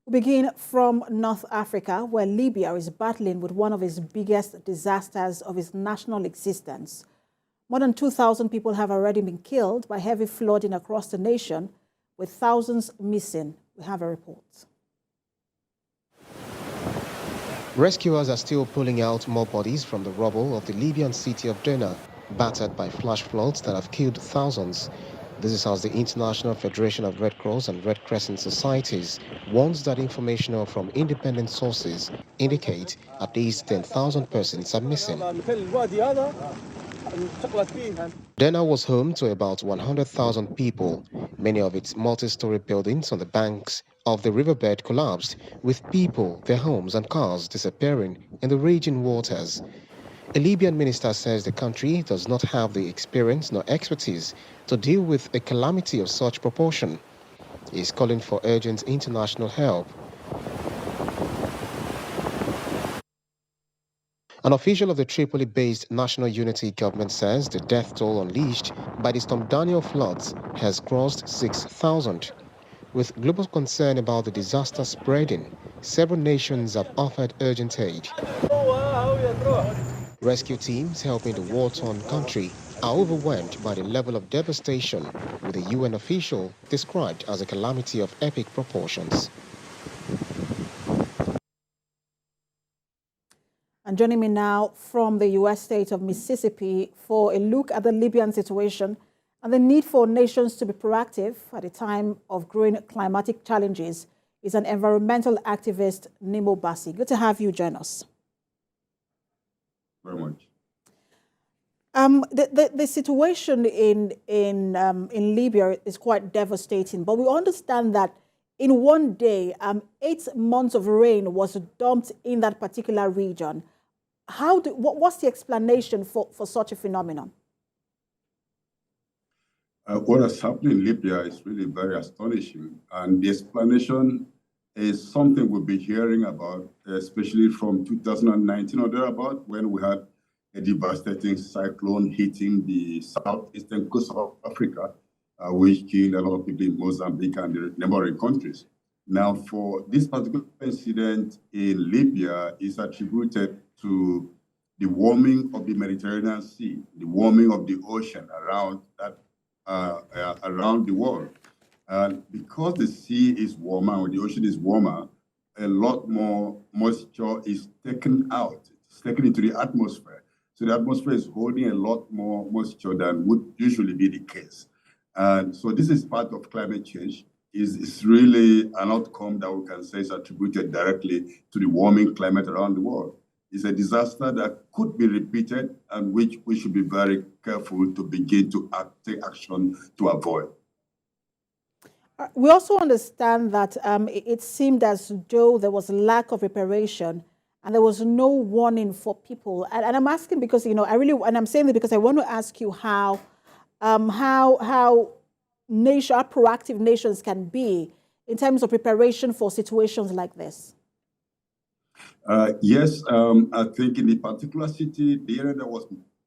We begin from North Africa, where Libya is battling with one of its biggest disasters of its national existence. More than 2,000 people have already been killed by heavy flooding across the nation, with thousands missing. We have a report. Rescuers are still pulling out more bodies from the rubble of the Libyan city of Derna, battered by flash floods that have killed thousands. This is as the International Federation of Red Cross and Red Crescent Societies warns that information from independent sources indicate at least 10,000 persons are missing. Derna was home to about 100,000 people. Many of its multi-story buildings on the banks of the riverbed collapsed, with people, their homes and cars disappearing in the raging waters. A Libyan minister says the country does not have the experience nor expertise to deal with a calamity of such proportion. He is calling for urgent international help. An official of the Tripoli-based National Unity government says the death toll unleashed by the Storm Daniel floods has crossed 6,000. With global concern about the disaster spreading, several nations have offered urgent aid. Rescue teams helping the war-torn country are overwhelmed by the level of devastation, with a UN official described as a calamity of epic proportions. And joining me now from the U.S. state of Mississippi for a look at the Libyan situation and the need for nations to be proactive at a time of growing climatic challenges is an environmental activist, Bassey. Good to have you join us. Very much. The situation in Libya is quite devastating, but we understand that in one day, 8 months of rain was dumped in that particular region. What's the explanation for such a phenomenon? What has happened in Libya is really very astonishing, and the explanation is something we'll be hearing about, especially from 2019 or thereabout, when we had a devastating cyclone hitting the southeastern coast of Africa, which killed a lot of people in Mozambique and the neighboring countries. Now, for this particular incident in Libya is attributed to the warming of the Mediterranean Sea, the warming of the ocean around the world. And because the sea is warmer or the ocean is warmer, a lot more moisture is taken out. It's taken into the atmosphere. So the atmosphere is holding a lot more moisture than would usually be the case. And so this is part of climate change. It's really an outcome that we can say is attributed directly to the warming climate around the world. It's a disaster that could be repeated and which we should be very careful to begin to take action to avoid. We also understand that it seemed as though there was a lack of preparation and there was no warning for people. And I'm asking because, and I'm saying it because I want to ask you how proactive nations can be in terms of preparation for situations like this. Yes, I think in the particular city, the area that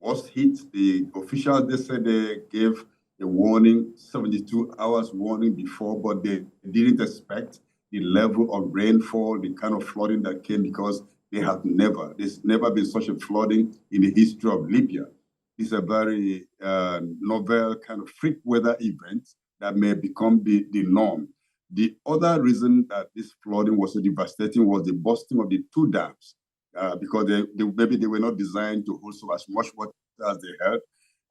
was hit, the officials, they said they gave a warning, 72 hours warning before, but they didn't expect the level of rainfall, the kind of flooding that came, because there's never been such a flooding in the history of Libya. It's a very novel kind of freak weather event that may become the norm. The other reason that this flooding was so devastating was the bursting of the 2 dams, because maybe they were not designed to hold so as much water as they had.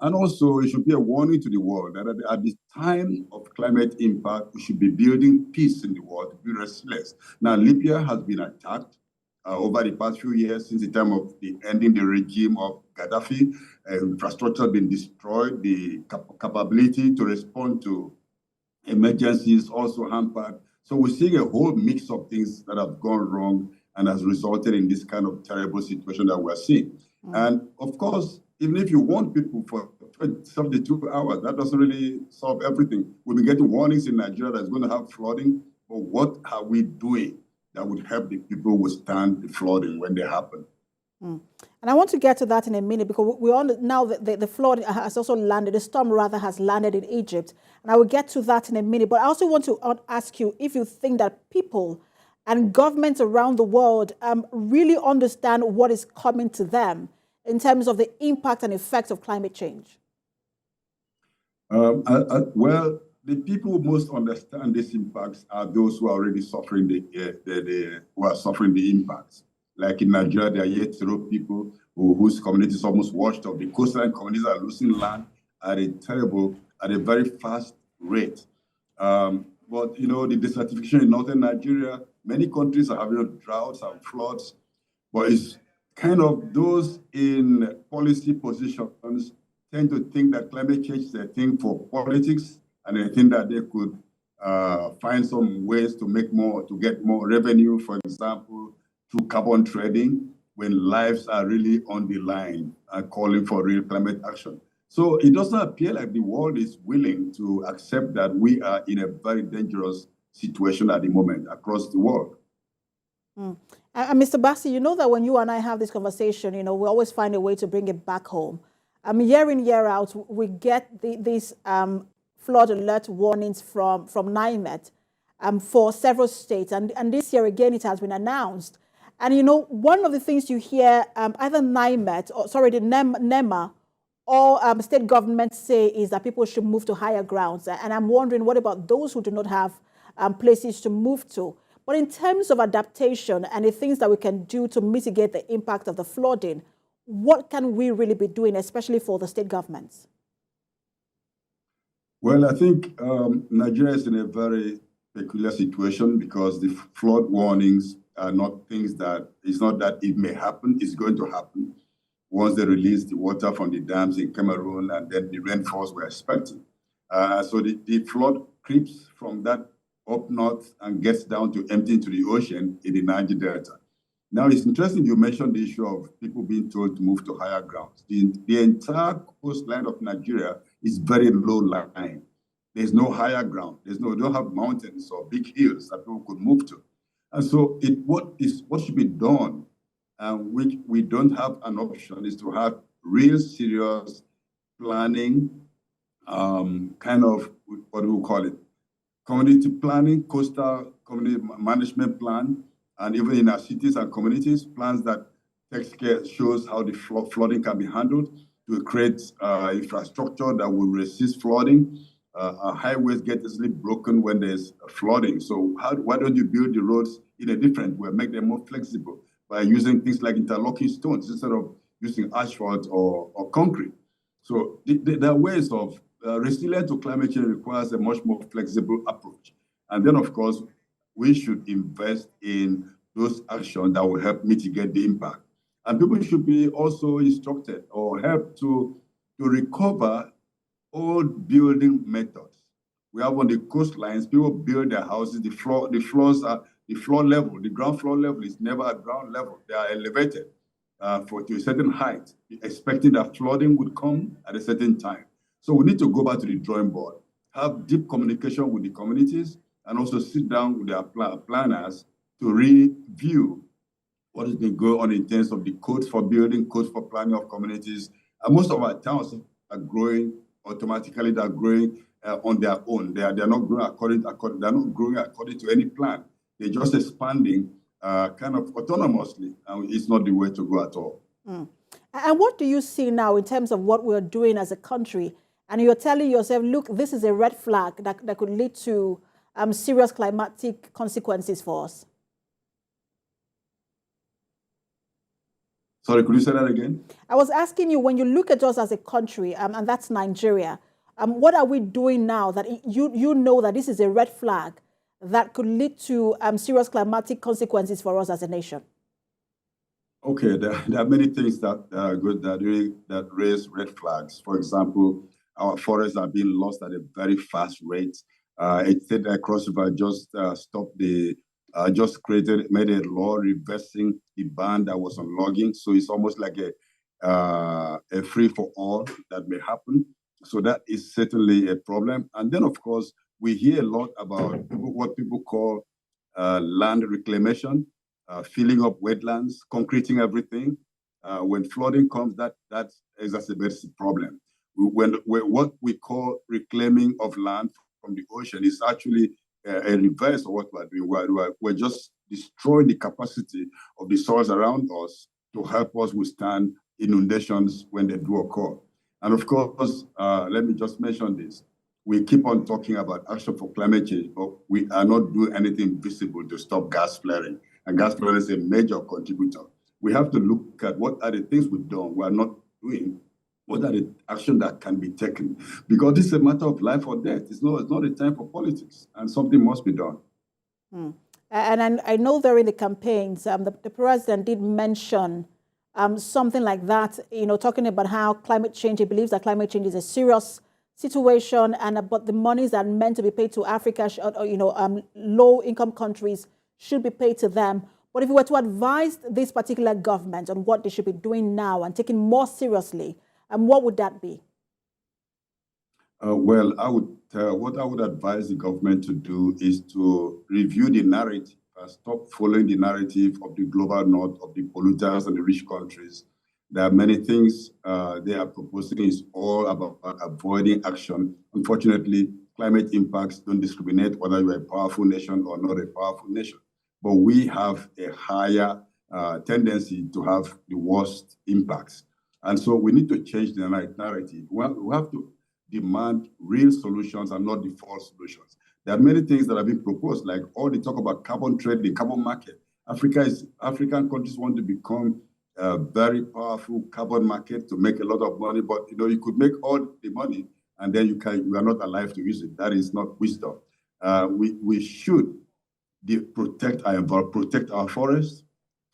And also, it should be a warning to the world that at the time of climate impact, we should be building peace in the world to be restless. Now, Libya has been attacked over the past few years since the time of the ending the regime of Gaddafi. Infrastructure has been destroyed. The capability to respond to emergencies also hampered. So we're seeing a whole mix of things that have gone wrong and has resulted in this kind of terrible situation that we're seeing. And of course, even if you want people for 72 hours, that doesn't really solve everything. We've been getting warnings in Nigeria that's going to have flooding, but what are we doing that would help the people withstand the flooding when they happen? And I want to get to that in a minute, because we all now the flood has also landed, the storm rather has landed in Egypt. And I will get to that in a minute. But I also want to ask you if you think that people and governments around the world really understand what is coming to them in terms of the impact and effects of climate change? Well, the people who most understand these impacts are those who are already suffering the impacts. Like in Nigeria, there are yet people whose communities almost washed up. The coastline communities are losing land at a very fast rate. But you know, the desertification in northern Nigeria, many countries are having droughts and floods. But it's kind of those in policy positions tend to think that climate change is a thing for politics, and they think that they could find some ways to get more revenue, for example, through carbon trading, when lives are really on the line and calling for real climate action. So it doesn't appear like the world is willing to accept that we are in a very dangerous situation at the moment across the world. And Mr. Bassey, you know that when you and I have this conversation, you know, we always find a way to bring it back home. Year in, year out, we get these flood alert warnings from NIMET for several states. And this year, again, it has been announced. And, you know, one of the things you hear either NIMET, or sorry, the NEMA, or state governments say is that people should move to higher grounds. And I'm wondering, what about those who do not have places to move to? But in terms of adaptation and the things that we can do to mitigate the impact of the flooding, what can we really be doing, especially for the state governments? Well, I think Nigeria is in a very peculiar situation because the flood warnings are not things that, it's not that it may happen, it's going to happen once they release the water from the dams in Cameroon and then the rainfalls we're expecting. So the flood creeps from that up north and gets down to empty into the ocean in the Niger Delta. Now, it's interesting you mentioned the issue of people being told to move to higher grounds. The entire coastline of Nigeria is very low lying. There's no higher ground. We don't have mountains or big hills that people could move to. And so what should be done, which we don't have an option, is to have real serious planning, kind of, what do we call it? Community planning, coastal community management plan, and even in our cities and communities, plans that shows how the flooding can be handled to create infrastructure that will resist flooding. Highways get easily broken when there's flooding. So why don't you build the roads in a different way, make them more flexible by using things like interlocking stones instead of using asphalt or concrete? So there are ways of resilience to climate change requires a much more flexible approach. And then, of course, we should invest in those actions that will help mitigate the impact. And people should be also instructed or help to recover old building methods. We have on the coastlines, people build their houses, the ground floor level is never at ground level. They are elevated to a certain height, expecting that flooding would come at a certain time. So we need to go back to the drawing board, have deep communication with the communities, and also sit down with their planners to review what has been going on in terms of the codes for building, codes for planning of communities. And most of our towns are growing automatically. They're growing on their own. They're not growing they're not growing according to any plan. They're just expanding kind of autonomously, and it's not the way to go at all. And what do you see now in terms of what we're doing as a country? And you're telling yourself, look, this is a red flag that could lead to serious climatic consequences for us. Sorry, could you say that again? I was asking you, when you look at us as a country, and that's Nigeria, what are we doing now that you know that this is a red flag that could lead to serious climatic consequences for us as a nation? Okay, there are many things that are good that raise red flags. For example, our forests are being lost at a very fast rate. A state across river just made a law reversing the ban that was on logging. So it's almost like a free for all that may happen. So that is certainly a problem. And then, of course, we hear a lot about what people call land reclamation, filling up wetlands, concreting everything. When flooding comes, that exacerbates the problem. What we call reclaiming of land from the ocean is actually a reverse of what we're doing. We're just destroying the capacity of the soils around us to help us withstand inundations when they do occur. And of course, let me just mention this. We keep on talking about action for climate change, but we are not doing anything visible to stop gas flaring. And gas flaring is a major contributor. We have to look at what are the things we've done, we are not doing. What are the actions that can be taken? Because this is a matter of life or death. It's not a time for politics, and something must be done. And I know during the campaigns, the president did mention something like that, talking about how climate change, he believes that climate change is a serious situation, and but the monies that are meant to be paid to Africa, low-income countries, should be paid to them. But if you were to advise this particular government on what they should be doing now and taking more seriously, what would that be? Well, what I would advise the government to do is to review the narrative, stop following the narrative of the global north, of the polluters and the rich countries. There are many things they are proposing. Is all about avoiding action. Unfortunately, climate impacts don't discriminate whether you're a powerful nation or not a powerful nation. But we have a higher tendency to have the worst impacts. And so we need to change the narrative. We have to demand real solutions and not the false solutions. There are many things that have been proposed, like all the talk about carbon trade, the carbon market. African countries want to become a very powerful carbon market to make a lot of money, but you could make all the money and then you are not alive to use it. That is not wisdom. We should protect our environment, protect our forests,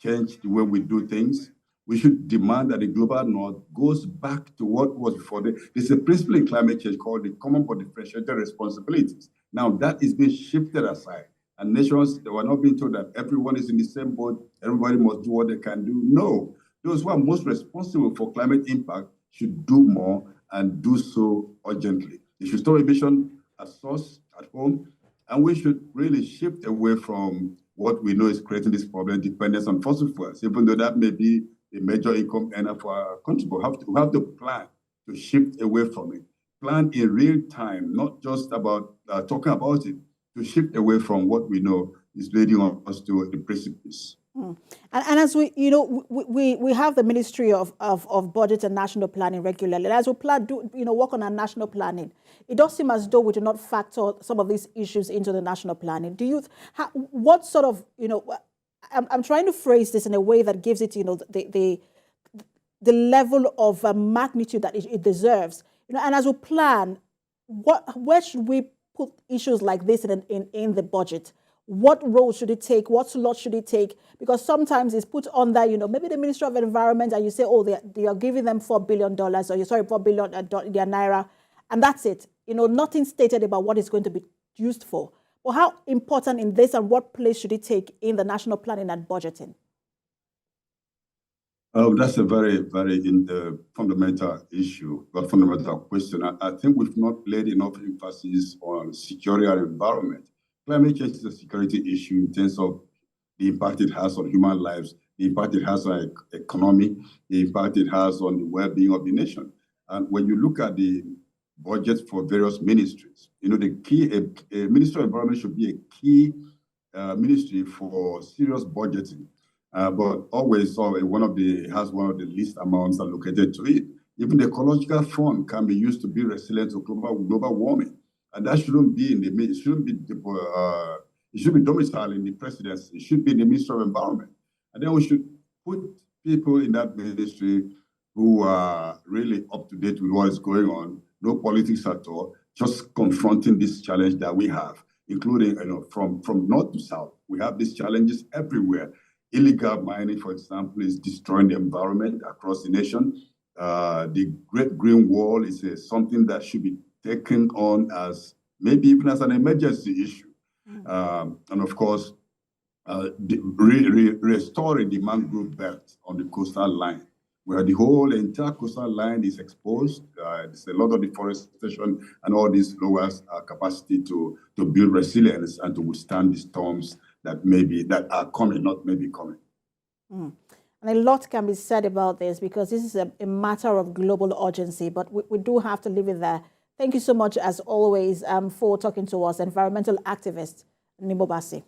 change the way we do things. We should demand that the global north goes back to what was before. There's a principle in climate change called the common but differentiated responsibilities. Now that is being shifted aside. And nations, they were not being told that everyone is in the same boat, everybody must do what they can do. No, those who are most responsible for climate impact should do more and do so urgently. They should stop emission at source, at home, and we should really shift away from what we know is creating this problem, dependence on fossil fuels, even though that may be a major income earner for our country. But we have to plan to shift away from it. Plan in real time, not just about talking about it, to shift away from what we know is leading us to the precipice. And as we have the Ministry of Budget and National Planning regularly. And as we work on our national planning, it does seem as though we do not factor some of these issues into the national planning. What sort of, I'm trying to phrase this in a way that gives it, the level of magnitude that it deserves. And as we plan, where should we put issues like this in the budget? What role should it take? What slot should it take? Because sometimes it's put on that, maybe the Ministry of Environment, and you say, oh, they are giving them $4 billion, $4 billion naira, and that's it. Nothing stated about what it's going to be used for. Well, how important in this, and what place should it take in the national planning and budgeting? That's a very, very fundamental issue, a fundamental question. I think we've not laid enough emphasis on security and environment. Climate change is a security issue in terms of the impact it has on human lives, the impact it has on the economy, the impact it has on the well-being of the nation. And when you look at the budgets for various ministries, the key, a Ministry of Environment should be a key ministry for serious budgeting. But always one of the least amounts allocated to it. Even the ecological fund can be used to be resilient to global warming, and that shouldn't be it should be domiciled in the presidency. It should be in the Ministry of Environment, and then we should put people in that ministry who are really up to date with what is going on. No politics at all, just confronting this challenge that we have, including from north to south. We have these challenges everywhere. Illegal mining, for example, is destroying the environment across the nation. The Great Green Wall is something that should be taken on as maybe even as an emergency issue. And of course, restoring the mangrove belt on the coastal line, where the entire coastal line is exposed. There's a lot of deforestation, and all this lowers our capacity to build resilience and to withstand the storms that are coming, not maybe coming. And a lot can be said about this because this is a matter of global urgency, but we do have to leave it there. Thank you so much, as always, for talking to us, environmental activist Bassey.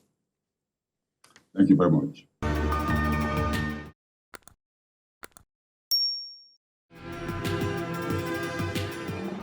Thank you very much.